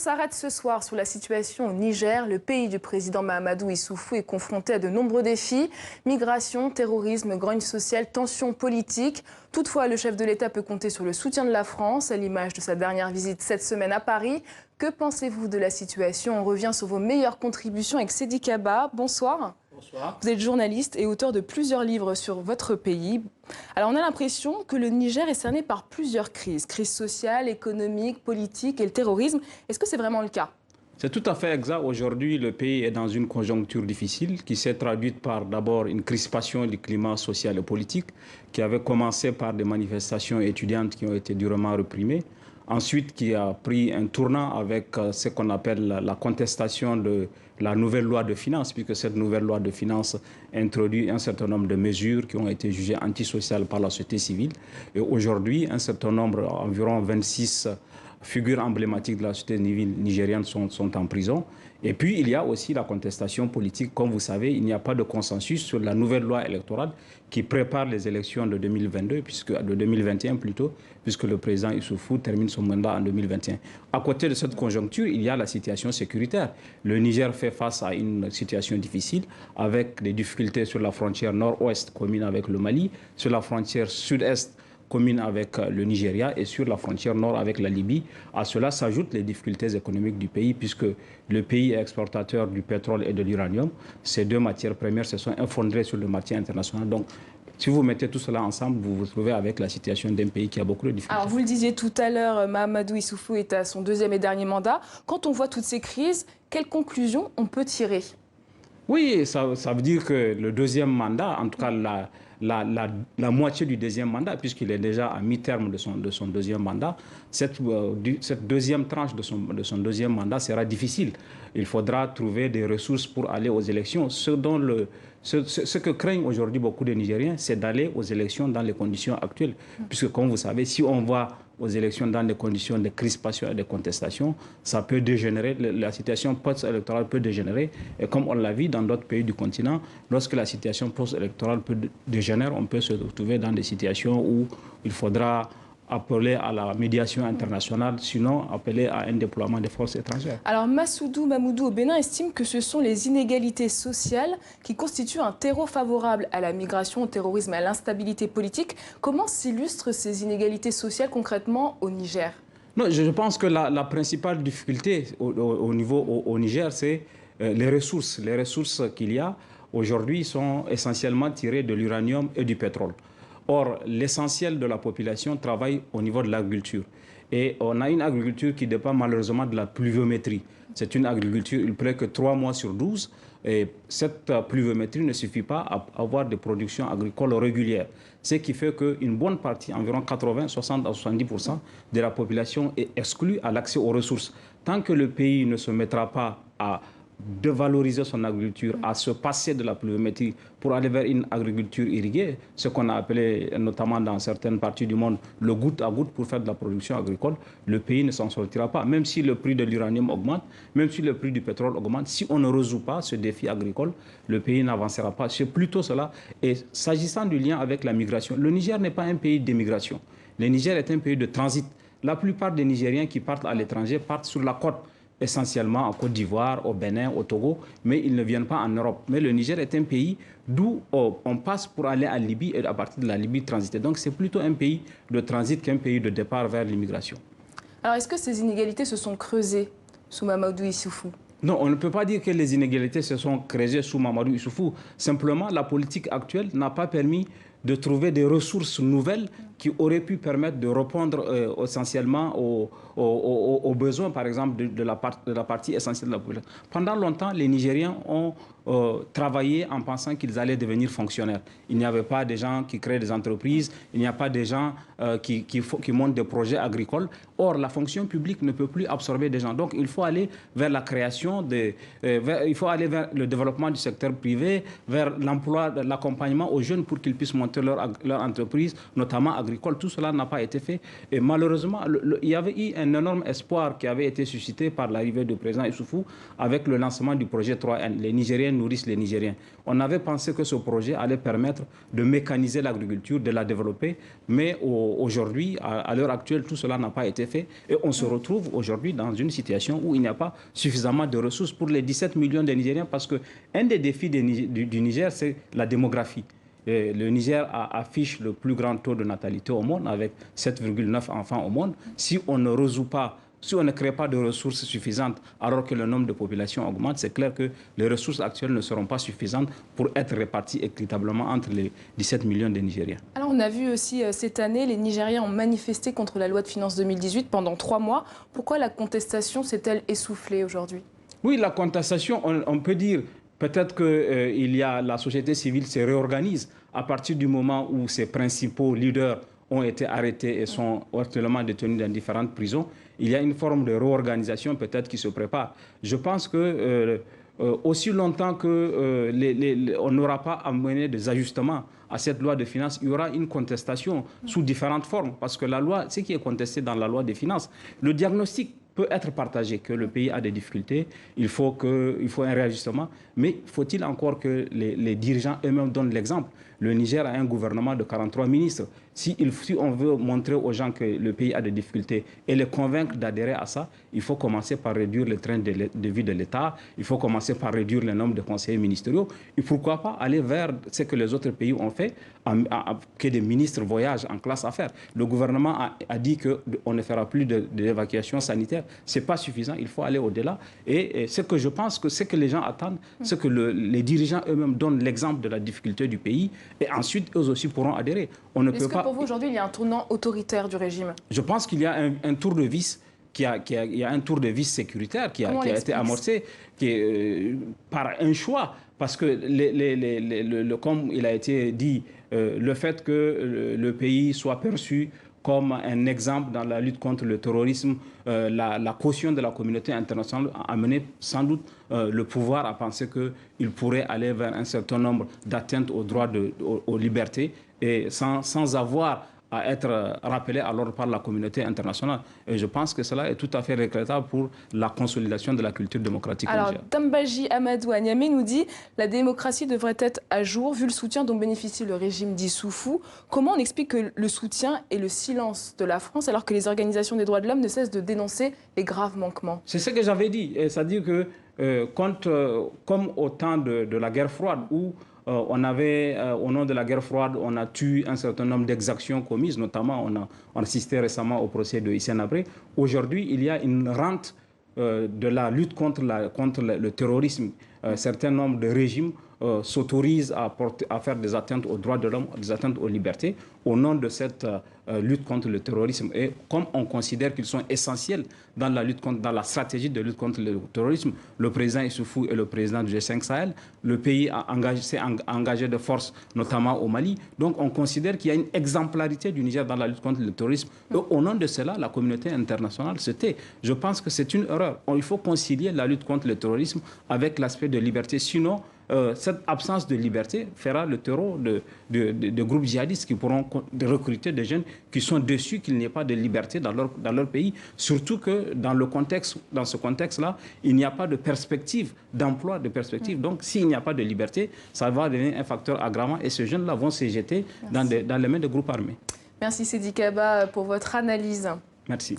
s'arrête ce soir sur la situation au Niger. Le pays du président Mahamadou Issoufou est confronté à de nombreux défis. Migration, terrorisme, grogne sociale, tensions politiques. Toutefois, le chef de l'État peut compter sur le soutien de la France, à l'image de sa dernière visite cette semaine à Paris. Que pensez-vous de la situation? On revient sur vos meilleures contributions avec Sedi Kaba. Bonsoir. Bonsoir. Vous êtes journaliste et auteur de plusieurs livres sur votre pays. Alors on a l'impression que le Niger est cerné par plusieurs crises. Crise sociale, économique, politique et le terrorisme. Est-ce que c'est vraiment le cas? C'est tout à fait exact. Aujourd'hui, le pays est dans une conjoncture difficile qui s'est traduite par d'abord une crispation du climat social et politique qui avait commencé par des manifestations étudiantes qui ont été durement réprimées. Ensuite, qui a pris un tournant avec ce qu'on appelle la contestation de la nouvelle loi de finances, puisque cette nouvelle loi de finances introduit un certain nombre de mesures qui ont été jugées antisociales par la société civile. Et aujourd'hui, un certain nombre, environ 26 figures emblématiques de la société nigérienne sont en prison. Et puis, il y a aussi la contestation politique. Comme vous savez, il n'y a pas de consensus sur la nouvelle loi électorale qui prépare les élections de 2022, de 2021 plutôt, puisque le président Issoufou termine son mandat en 2021. À côté de cette conjoncture, il y a la situation sécuritaire. Le Niger fait face à une situation difficile, avec des difficultés sur la frontière nord-ouest commune avec le Mali, sur la frontière sud-est commune avec le Nigeria et sur la frontière nord avec la Libye. À cela s'ajoutent les difficultés économiques du pays puisque le pays est exportateur du pétrole et de l'uranium. Ces deux matières premières se sont effondrées sur le marché international. Donc, si vous mettez tout cela ensemble, vous vous trouvez avec la situation d'un pays qui a beaucoup de difficultés. Alors, vous le disiez tout à l'heure, Mahamadou Issoufou est à son deuxième et dernier mandat. Quand on voit toutes ces crises, quelles conclusions on peut tirer? Oui, ça veut dire que le deuxième mandat, en tout cas la moitié du deuxième mandat, puisqu'il est déjà à mi-terme de son deuxième mandat, cette deuxième tranche de son deuxième mandat sera difficile. Il faudra trouver des ressources pour aller aux élections. Ce que craignent aujourd'hui beaucoup de Nigériens, c'est d'aller aux élections dans les conditions actuelles. Puisque, comme vous savez, si on va aux élections dans des conditions de crispation et de contestation, ça peut dégénérer, la situation post-électorale peut dégénérer. Et comme on l'a vu dans d'autres pays du continent, lorsque la situation post-électorale peut dégénérer, on peut se retrouver dans des situations où il faudra appeler à la médiation internationale, sinon appeler à un déploiement des forces étrangères. Alors Massoudou Mamoudou au Bénin estime que ce sont les inégalités sociales qui constituent un terreau favorable à la migration, au terrorisme et à l'instabilité politique. Comment s'illustrent ces inégalités sociales concrètement au Niger? Non, je pense que la principale difficulté au Niger, c'est les ressources. Les ressources qu'il y a aujourd'hui sont essentiellement tirées de l'uranium et du pétrole. Or, l'essentiel de la population travaille au niveau de l'agriculture. Et on a une agriculture qui dépend malheureusement de la pluviométrie. C'est une agriculture, il pleut que 3 mois sur 12. Et cette pluviométrie ne suffit pas à avoir des productions agricoles régulières. Ce qui fait qu'une bonne partie, environ 80, 60 à 70% de la population est exclue à l'accès aux ressources. Tant que le pays ne se mettra pas à de valoriser son agriculture, à se passer de la pluviométrie pour aller vers une agriculture irriguée, ce qu'on a appelé notamment dans certaines parties du monde le goutte à goutte pour faire de la production agricole, le pays ne s'en sortira pas. Même si le prix de l'uranium augmente, même si le prix du pétrole augmente, si on ne résout pas ce défi agricole, le pays n'avancera pas. C'est plutôt cela. Et s'agissant du lien avec la migration, le Niger n'est pas un pays d'immigration. Le Niger est un pays de transit. La plupart des Nigériens qui partent à l'étranger partent sur la côte, essentiellement en Côte d'Ivoire, au Bénin, au Togo, mais ils ne viennent pas en Europe. Mais le Niger est un pays d'où on passe pour aller en Libye et à partir de la Libye transiter. Donc c'est plutôt un pays de transit qu'un pays de départ vers l'immigration. Alors est-ce que ces inégalités se sont creusées sous Mahamadou Issoufou? Non, on ne peut pas dire que les inégalités se sont creusées sous Mahamadou Issoufou. Simplement, la politique actuelle n'a pas permis de trouver des ressources nouvelles qui auraient pu permettre de répondre essentiellement aux besoins, par exemple, de la partie essentielle de la population. Pendant longtemps, les Nigériens ont travaillé en pensant qu'ils allaient devenir fonctionnaires. Il n'y avait pas des gens qui créent des entreprises, il n'y a pas des gens qui montent des projets agricoles. Or, la fonction publique ne peut plus absorber des gens. Donc, il faut aller vers la création, il faut aller vers le développement du secteur privé, vers l'emploi, l'accompagnement aux jeunes pour qu'ils puissent monter leur entreprise, notamment agricole. agricole, tout cela n'a pas été fait. Et malheureusement, il y avait eu un énorme espoir qui avait été suscité par l'arrivée du président Issoufou avec le lancement du projet 3N. Les Nigériens nourrissent les Nigériens. On avait pensé que ce projet allait permettre de mécaniser l'agriculture, de la développer, mais aujourd'hui, à l'heure actuelle, tout cela n'a pas été fait. Et on se retrouve aujourd'hui dans une situation où il n'y a pas suffisamment de ressources pour les 17 millions de Nigériens, parce qu'un des défis du Niger, c'est la démographie. Et le Niger affiche le plus grand taux de natalité au monde, avec 7,9 enfants au monde. Si on ne résout pas, si on ne crée pas de ressources suffisantes alors que le nombre de populations augmente, c'est clair que les ressources actuelles ne seront pas suffisantes pour être réparties équitablement entre les 17 millions de Nigériens. Alors on a vu aussi cette année, les Nigériens ont manifesté contre la loi de finances 2018 pendant 3 mois. Pourquoi la contestation s'est-elle essoufflée aujourd'hui? Oui, la contestation, on peut dire peut-être que la société civile se réorganise à partir du moment où ses principaux leaders ont été arrêtés et sont actuellement détenus dans différentes prisons. Il y a une forme de réorganisation peut-être qui se prépare. Je pense que aussi longtemps qu'on n'aura pas amené des ajustements à cette loi de finances, il y aura une contestation sous différentes formes. Parce que la loi, ce qui est contesté dans la loi des finances, le diagnostic peut être partagé, que le pays a des difficultés, il faut un réajustement, mais faut-il encore que les dirigeants eux-mêmes donnent l'exemple? Le Niger a un gouvernement de 43 ministres. Si on veut montrer aux gens que le pays a des difficultés et les convaincre d'adhérer à ça, il faut commencer par réduire le train de vie de l'État, il faut commencer par réduire le nombre de conseillers ministériels, et pourquoi pas aller vers ce que les autres pays ont fait, que des ministres voyagent en classe affaires. Le gouvernement a dit qu'on ne fera plus d'évacuation sanitaire. Ce n'est pas suffisant, il faut aller au-delà. Et ce que je pense que ce que les gens attendent, c'est que les dirigeants eux-mêmes donnent l'exemple de la difficulté du pays, et ensuite, eux aussi pourront adhérer. Est-ce que pour vous, aujourd'hui, il y a un tournant autoritaire du régime? Je pense qu'il y a un tour de vis, il y a un tour de vis sécuritaire qui a été amorcé par un choix. Parce que, comme il a été dit, le fait que le pays soit perçu comme un exemple dans la lutte contre le terrorisme, la caution de la communauté internationale a amené sans doute le pouvoir à penser qu'il pourrait aller vers un certain nombre d'atteintes aux droits, aux libertés, et sans avoir à être rappelé alors par la communauté internationale. Et je pense que cela est tout à fait regrettable pour la consolidation de la culture démocratique. Alors, Dambaji Amadou à Niamey nous dit « La démocratie devrait être à jour vu le soutien dont bénéficie le régime d'Issoufou. Comment on explique que le soutien et le silence de la France alors que les organisations des droits de l'homme ne cessent de dénoncer les graves manquements ?» C'est ce que j'avais dit. C'est-à-dire que comme au temps de la guerre froide, où on avait, au nom de la guerre froide, on a tué un certain nombre d'exactions commises, notamment on assistait récemment au procès de Hissène Habré. Aujourd'hui, il y a une rente de la lutte contre le terrorisme. Un certain nombre de régimes s'autorisent à faire des atteintes aux droits de l'homme, des atteintes aux libertés, au nom de cette lutte contre le terrorisme. Et comme on considère qu'ils sont essentiels dans la stratégie de lutte contre le terrorisme, le président Issoufou et le président du G5 Sahel, le pays s'est engagé de force, notamment au Mali. Donc on considère qu'il y a une exemplarité du Niger dans la lutte contre le terrorisme. Et au nom de cela, la communauté internationale se tait. Je pense que c'est une erreur. Il faut concilier la lutte contre le terrorisme avec l'aspect de liberté. Sinon, cette absence de liberté fera le terreau de groupes djihadistes qui pourront recruter des jeunes qui sont déçus qu'il n'y ait pas de liberté dans leur pays. Surtout que dans ce contexte-là, il n'y a pas de perspective d'emploi, de perspective. Donc, s'il n'y a pas de liberté, ça va devenir un facteur aggravant et ces jeunes-là vont se jeter dans les mains des groupes armés. Merci Seydi Kaba pour votre analyse. Merci.